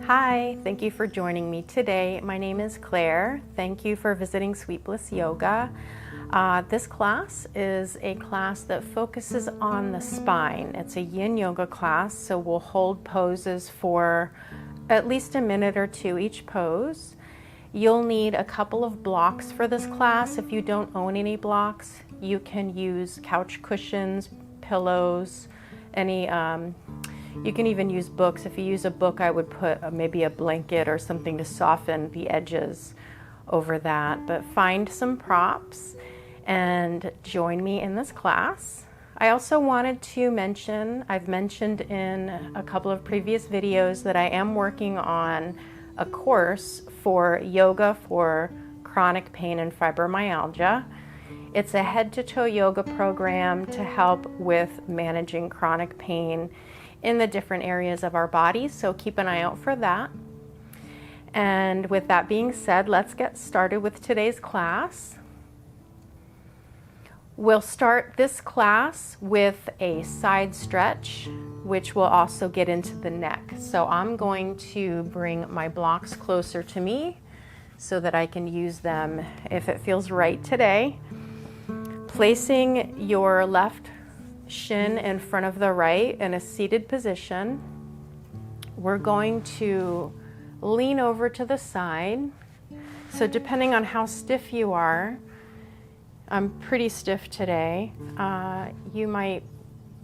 Hi, thank you for joining me today. My name is Claire. Thank you for visiting Sweet Bliss Yoga. This class is a class that focuses on the spine. It's a yin yoga class, so we'll hold poses for at least a minute or two each pose. You'll need a couple of blocks for this class. If you don't own any blocks, you can use couch cushions, pillows, you can even use books. If you use a book, I would put maybe a blanket or something to soften the edges over that. But find some props and join me in this class. I also wanted to mention, I've mentioned in a couple of previous videos that I am working on a course for yoga for chronic pain and fibromyalgia. It's a head-to-toe yoga program to help with managing chronic pain in the different areas of our bodies, so keep an eye out for that. And with that being said, let's get started with today's class. We'll start this class with a side stretch, which will also get into the neck. So I'm going to bring my blocks closer to me so that I can use them if it feels right today. Placing your left shin in front of the right in a seated position. We're going to lean over to the side. So depending on how stiff you are, I'm pretty stiff today. You might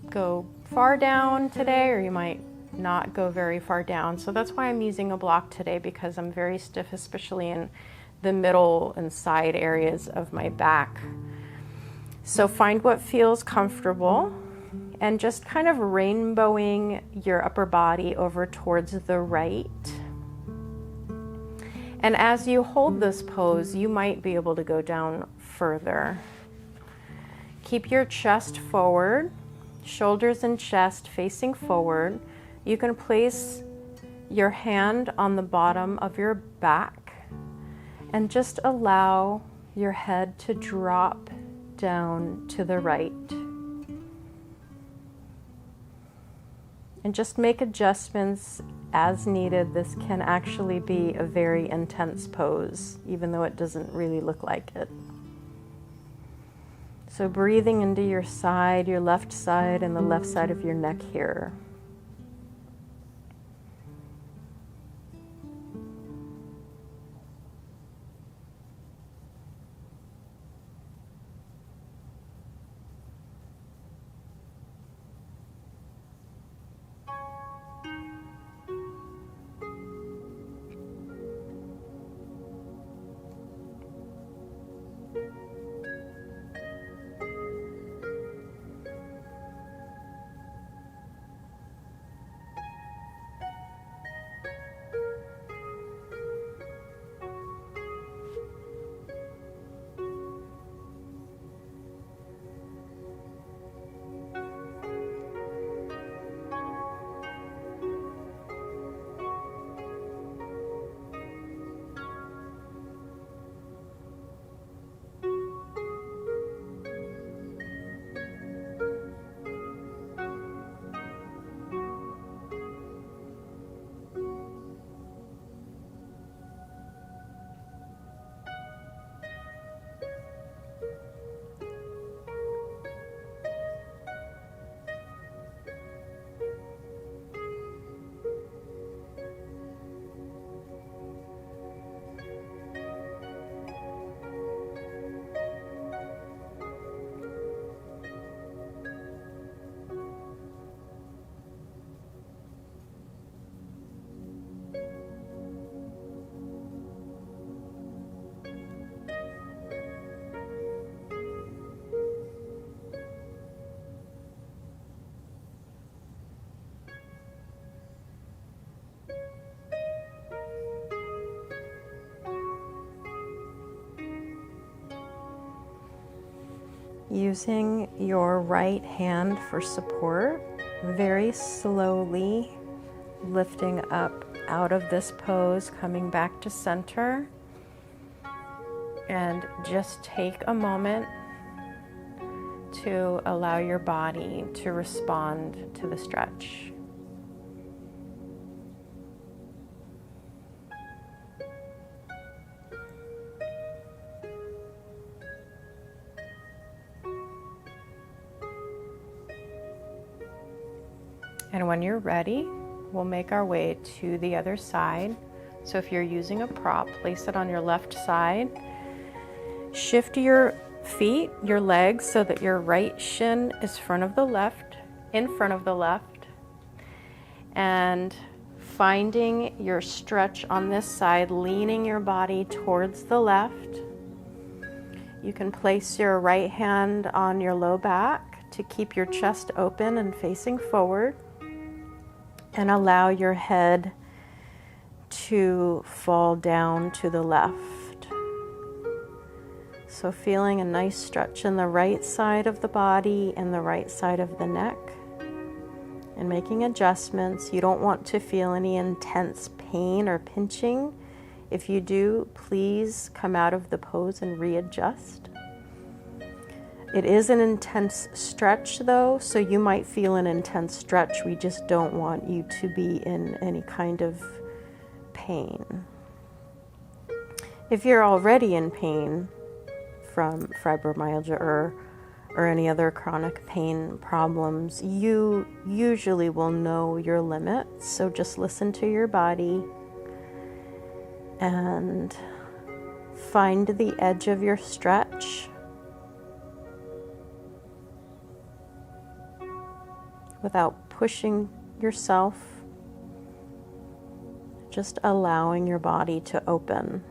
go far down today, or you might not go very far down. So that's why I'm using a block today, because I'm very stiff, especially in the middle and side areas of my back. So find what feels comfortable and just kind of rainbowing your upper body over towards the right. And as you hold this pose, you might be able to go down further. Keep your chest forward, shoulders and chest facing forward. You can place your hand on the bottom of your back and just allow your head to drop down to the right. And just make adjustments as needed. This can actually be a very intense pose, even though it doesn't really look like it. So breathing into your side, your left side, and the left side of your neck here. Using your right hand for support, very slowly lifting up out of this pose, coming back to center, and just take a moment to allow your body to respond to the stretch. And when you're ready, we'll make our way to the other side. So if you're using a prop, place it on your left side. Shift your feet, your legs, so that your right shin is in front of the left. And finding your stretch on this side, leaning your body towards the left. You can place your right hand on your low back to keep your chest open and facing forward, and allow your head to fall down to the left. So feeling a nice stretch in the right side of the body and the right side of the neck, and making adjustments. You don't want to feel any intense pain or pinching. If you do, please come out of the pose and readjust. It is an intense stretch though, so you might feel an intense stretch. We just don't want you to be in any kind of pain. If you're already in pain from fibromyalgia or any other chronic pain problems, you usually will know your limits. So just listen to your body and find the edge of your stretch without pushing yourself, just allowing your body to open.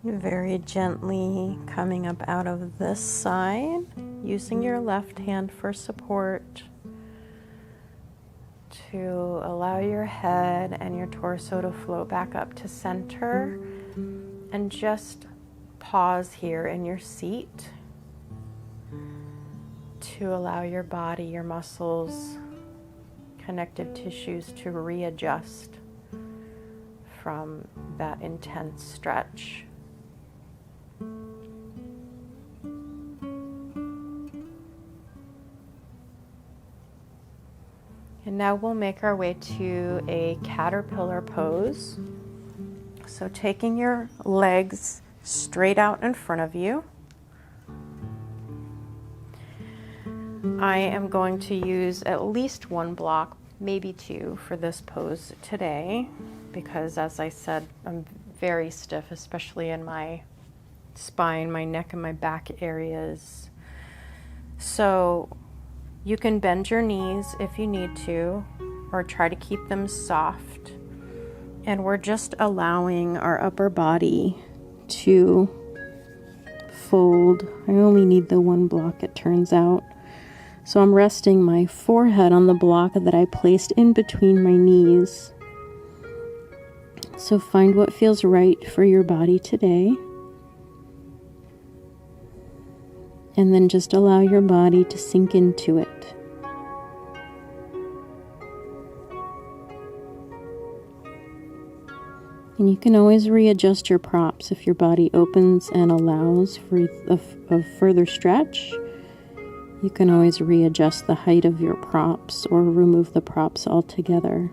Very gently coming up out of this side, using your left hand for support to allow your head and your torso to float back up to center, and just pause here in your seat to allow your body, your muscles, connective tissues to readjust from that intense stretch. And now we'll make our way to a caterpillar pose. So taking your legs straight out in front of you. I am going to use at least one block, maybe two, for this pose today, because as I said, I'm very stiff, especially in my spine, my neck, and my back areas. So you can bend your knees if you need to, or try to keep them soft. And we're just allowing our upper body to fold. I only need the one block, it turns out. So I'm resting my forehead on the block that I placed in between my knees. So find what feels right for your body today. And then just allow your body to sink into it. And you can always readjust your props if your body opens and allows for a further stretch. You can always readjust the height of your props or remove the props altogether.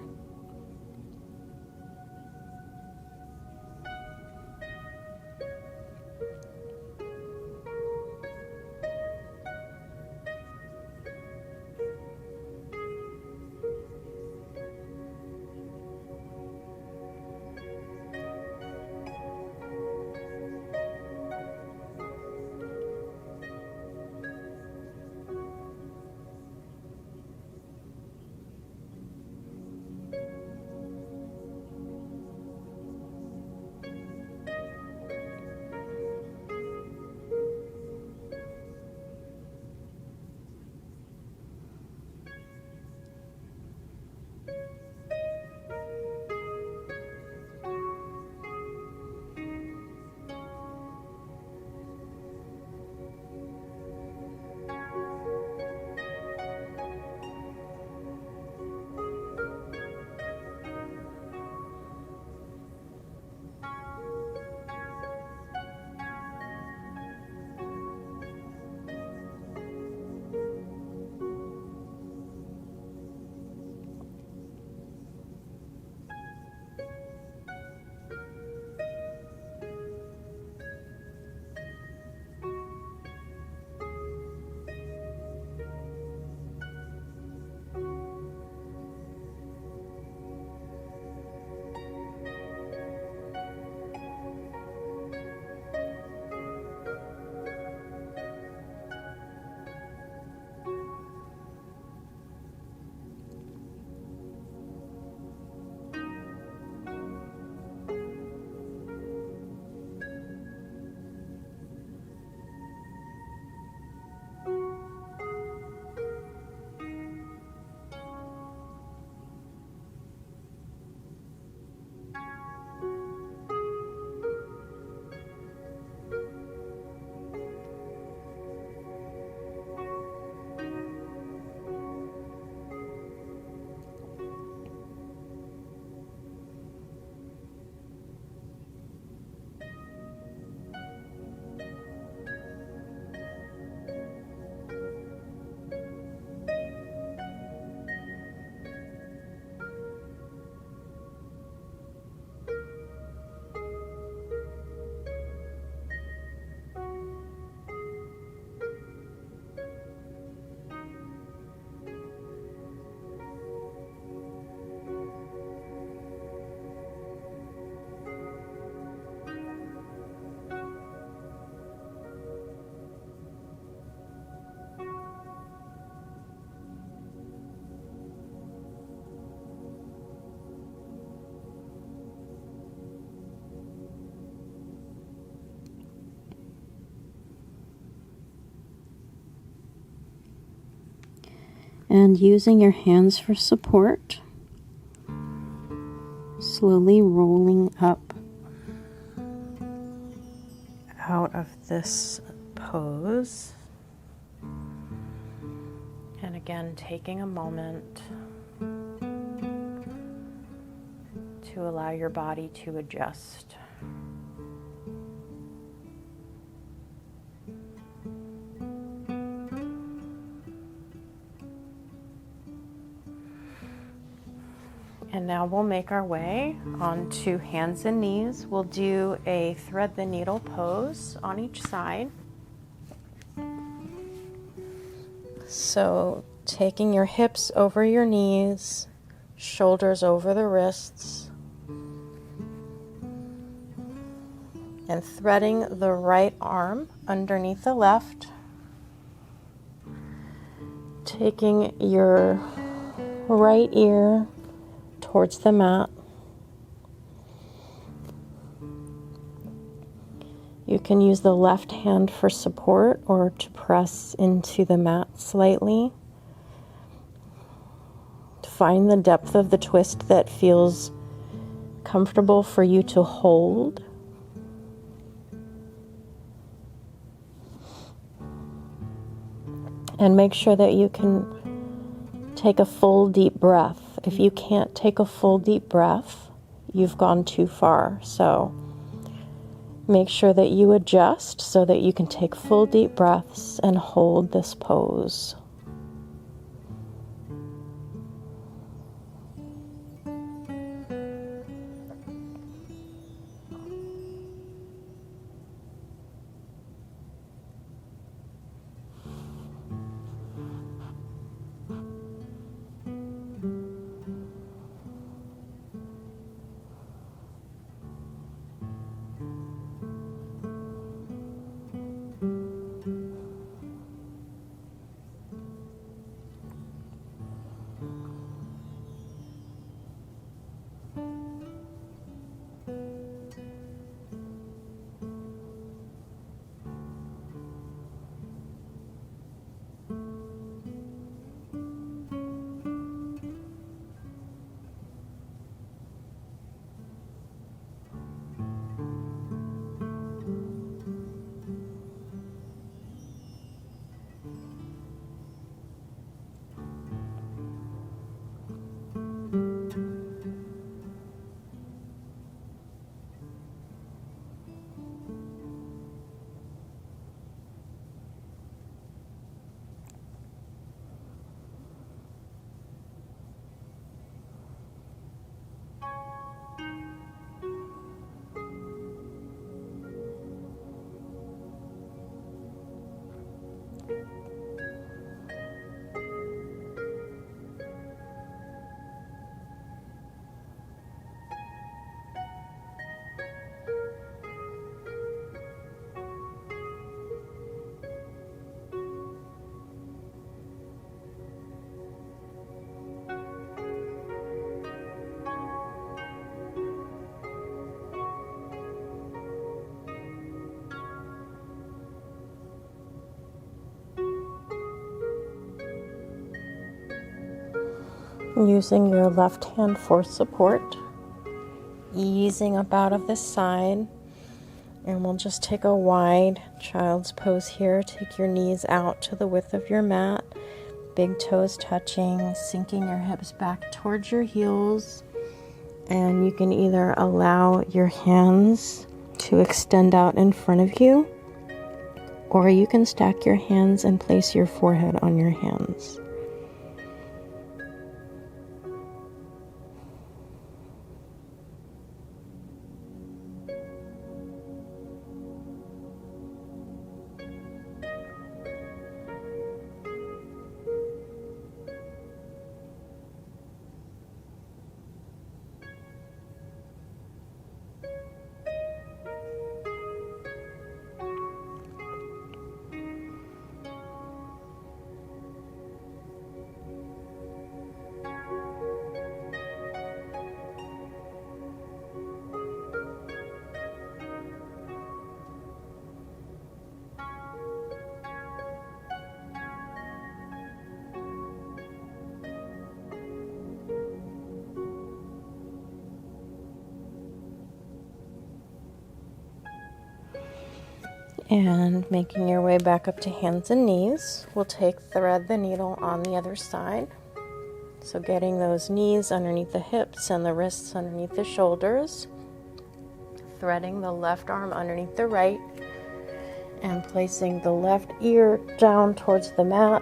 And using your hands for support, slowly rolling up Out of this pose. And again, taking a moment to allow your body to adjust. And now we'll make our way onto hands and knees. We'll do a thread the needle pose on each side. So taking your hips over your knees, shoulders over the wrists, and threading the right arm underneath the left. Taking your right ear towards the mat. You can use the left hand for support or to press into the mat slightly. Find the depth of the twist that feels comfortable for you to hold. And make sure that you can take a full deep breath. If you can't take a full deep breath, you've gone too far. So make sure that you adjust so that you can take full deep breaths and hold this pose. Using your left hand for support, easing up out of this side, and we'll just take a wide child's pose here. Take your knees out to the width of your mat, big toes touching, sinking your hips back towards your heels, and you can either allow your hands to extend out in front of you, or you can stack your hands and place your forehead on your hands. And making your way back up to hands and knees, we'll thread the needle on the other side. So getting those knees underneath the hips and the wrists underneath the shoulders, threading the left arm underneath the right, and placing the left ear down towards the mat.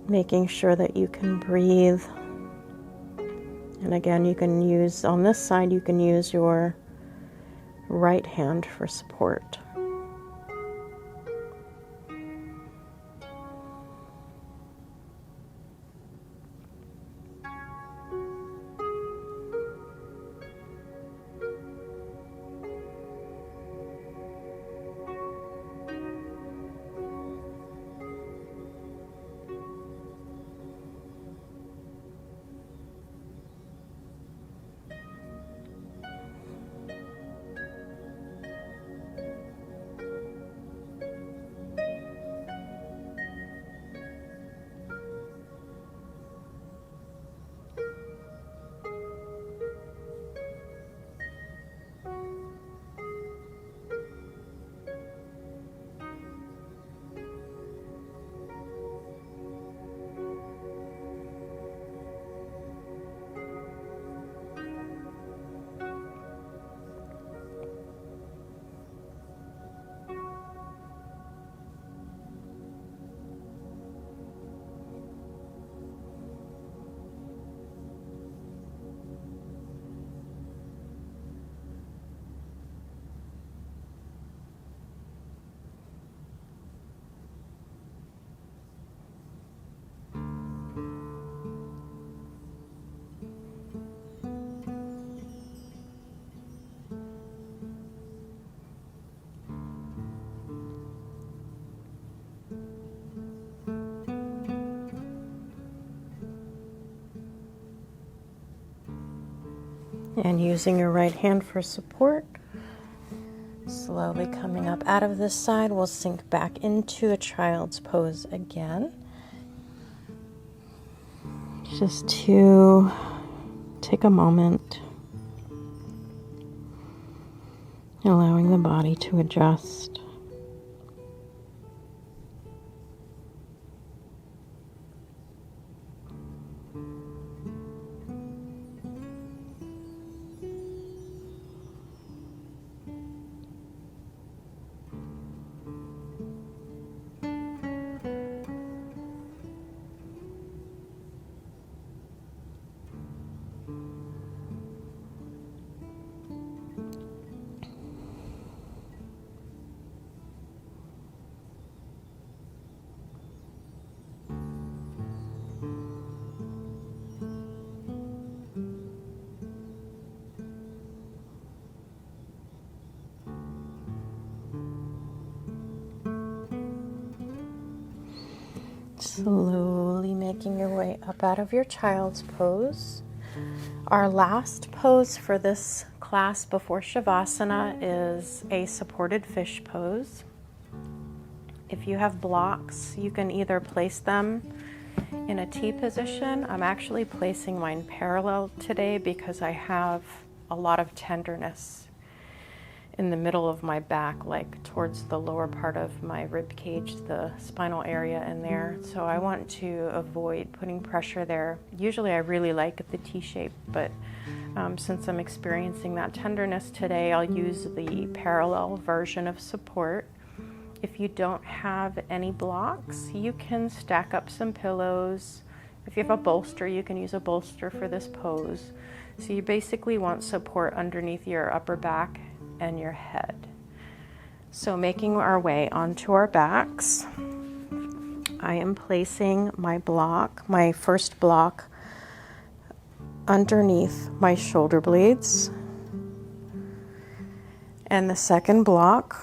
Making sure that you can breathe. And again, you can use, on this side, you can use your right hand for support. And using your right hand for support, slowly coming up out of this side, we'll sink back into a child's pose again. Just to take a moment, allowing the body to adjust. Slowly making your way up out of your child's pose. Our last pose for this class before Shavasana is a supported fish pose. If you have blocks, you can either place them in a T position. I'm actually placing mine parallel today because I have a lot of tenderness in the middle of my back, like towards the lower part of my rib cage, the spinal area in there. So I want to avoid putting pressure there. Usually I really like the T shape, but since I'm experiencing that tenderness today, I'll use the parallel version of support. If you don't have any blocks, you can stack up some pillows. If you have a bolster, you can use a bolster for this pose. So you basically want support underneath your upper back and your head. So making our way onto our backs, I am placing my block, my first block, underneath my shoulder blades, and the second block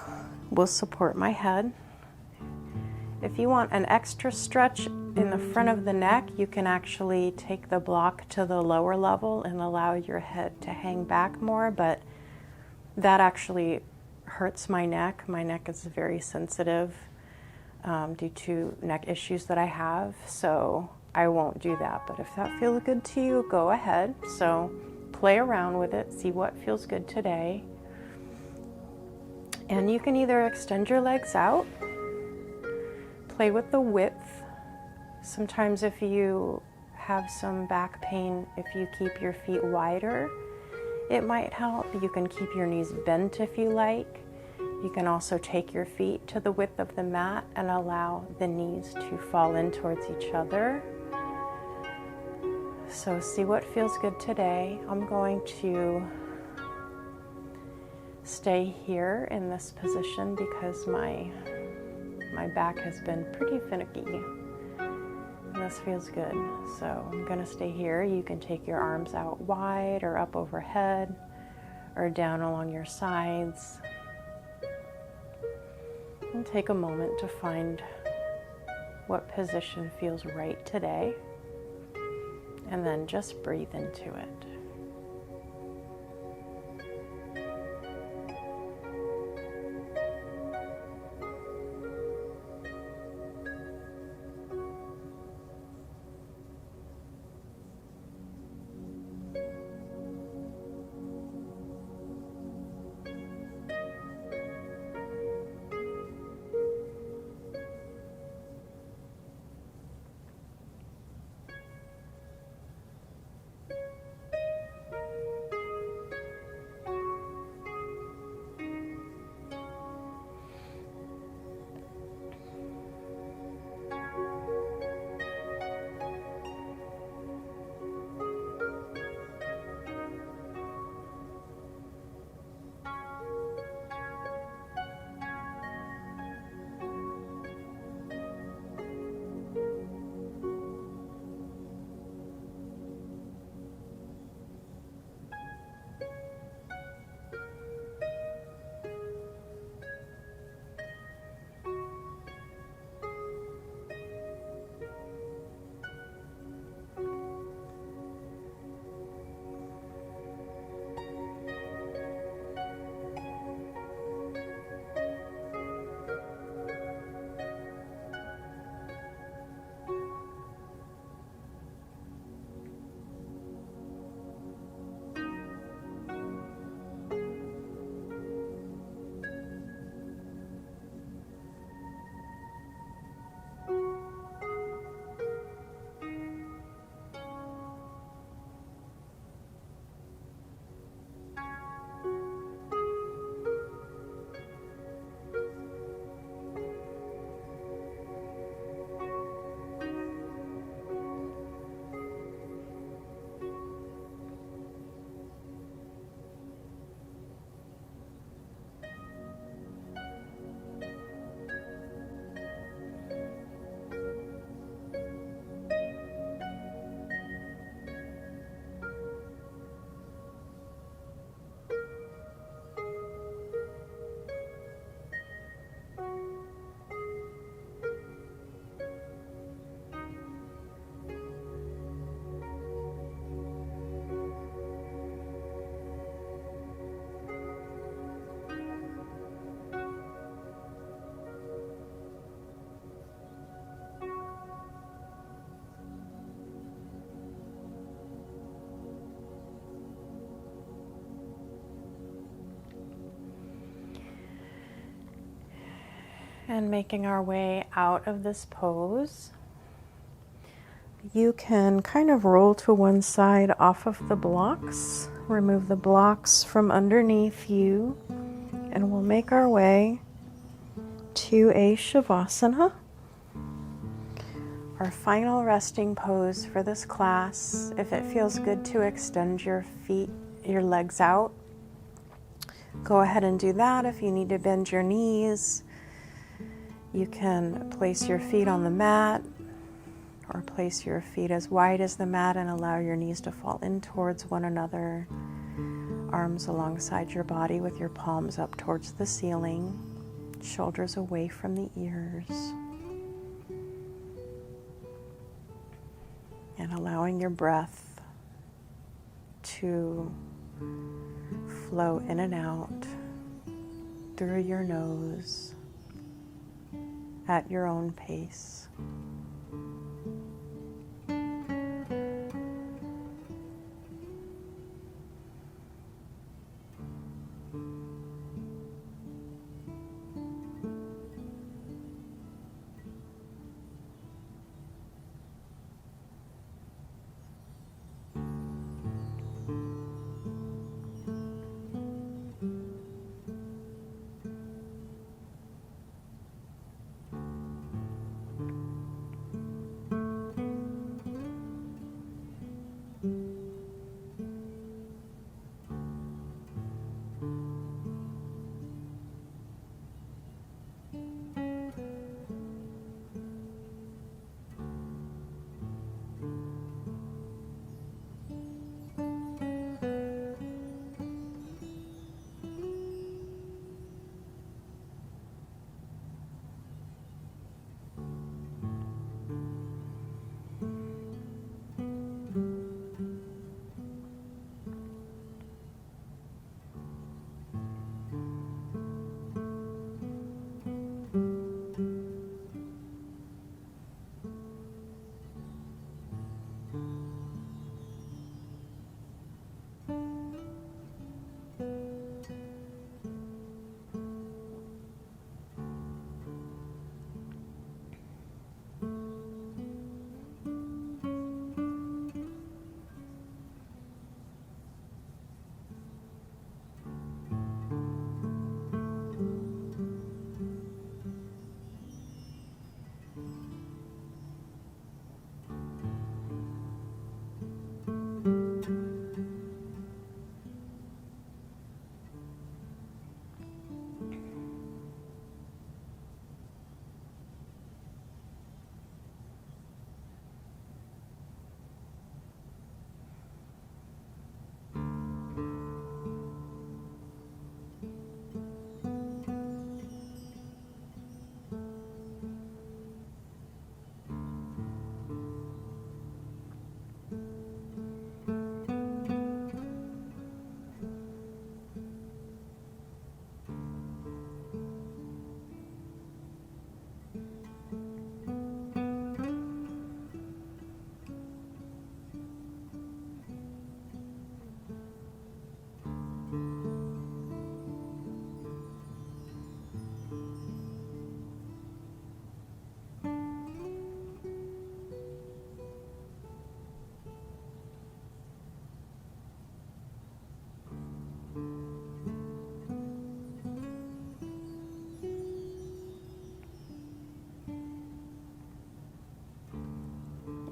will support my head. If you want an extra stretch in the front of the neck, you can actually take the block to the lower level and allow your head to hang back more, but that actually hurts my neck. My neck is very sensitive due to neck issues that I have, so I won't do that. But if that feels good to you, go ahead. So play around with it, see what feels good today. And you can either extend your legs out, play with the width. Sometimes if you have some back pain, if you keep your feet wider, it might help. You can keep your knees bent if you like. You can also take your feet to the width of the mat and allow the knees to fall in towards each other. So see what feels good today. I'm going to stay here in this position because my back has been pretty finicky. This feels good, so I'm going to stay here. You can take your arms out wide or up overhead or down along your sides. And take a moment to find what position feels right today, and then just breathe into it. And making our way out of this pose, you can kind of roll to one side off of the blocks, remove the blocks from underneath you, and we'll make our way to a Shavasana. Our final resting pose for this class. If it feels good to extend your legs out, go ahead and do that. If you need to bend your knees, you can place your feet on the mat or place your feet as wide as the mat and allow your knees to fall in towards one another. Arms alongside your body with your palms up towards the ceiling, shoulders away from the ears. And allowing your breath to flow in and out through your nose at your own pace.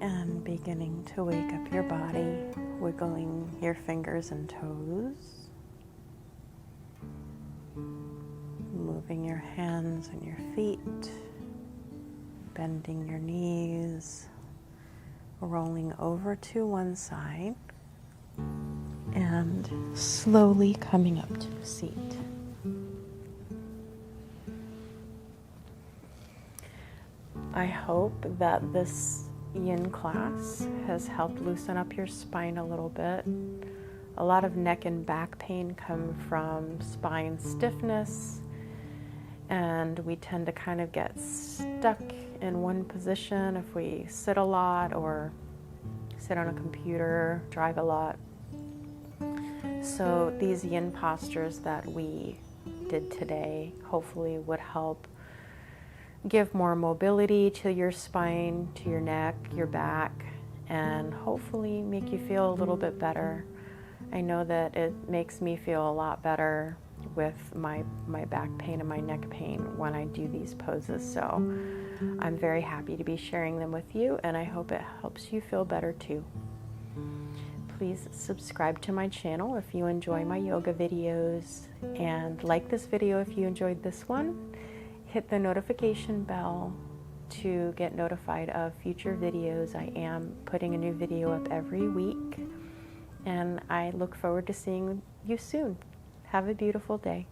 And beginning to wake up your body, wiggling your fingers and toes, moving your hands and your feet, bending your knees, rolling over to one side, and slowly coming up to a seat. I hope that this yin class has helped loosen up your spine a little bit. A lot of neck and back pain come from spine stiffness, and we tend to kind of get stuck in one position if we sit a lot or sit on a computer, drive a lot. So these yin postures that we did today hopefully would help give more mobility to your spine, to your neck, your back, and hopefully make you feel a little bit better. I know that it makes me feel a lot better with my back pain and my neck pain when I do these poses. So I'm very happy to be sharing them with you, and I hope it helps you feel better too. Please subscribe to my channel if you enjoy my yoga videos, and like this video if you enjoyed this one. Hit the notification bell to get notified of future videos. I am putting a new video up every week, and I look forward to seeing you soon. Have a beautiful day.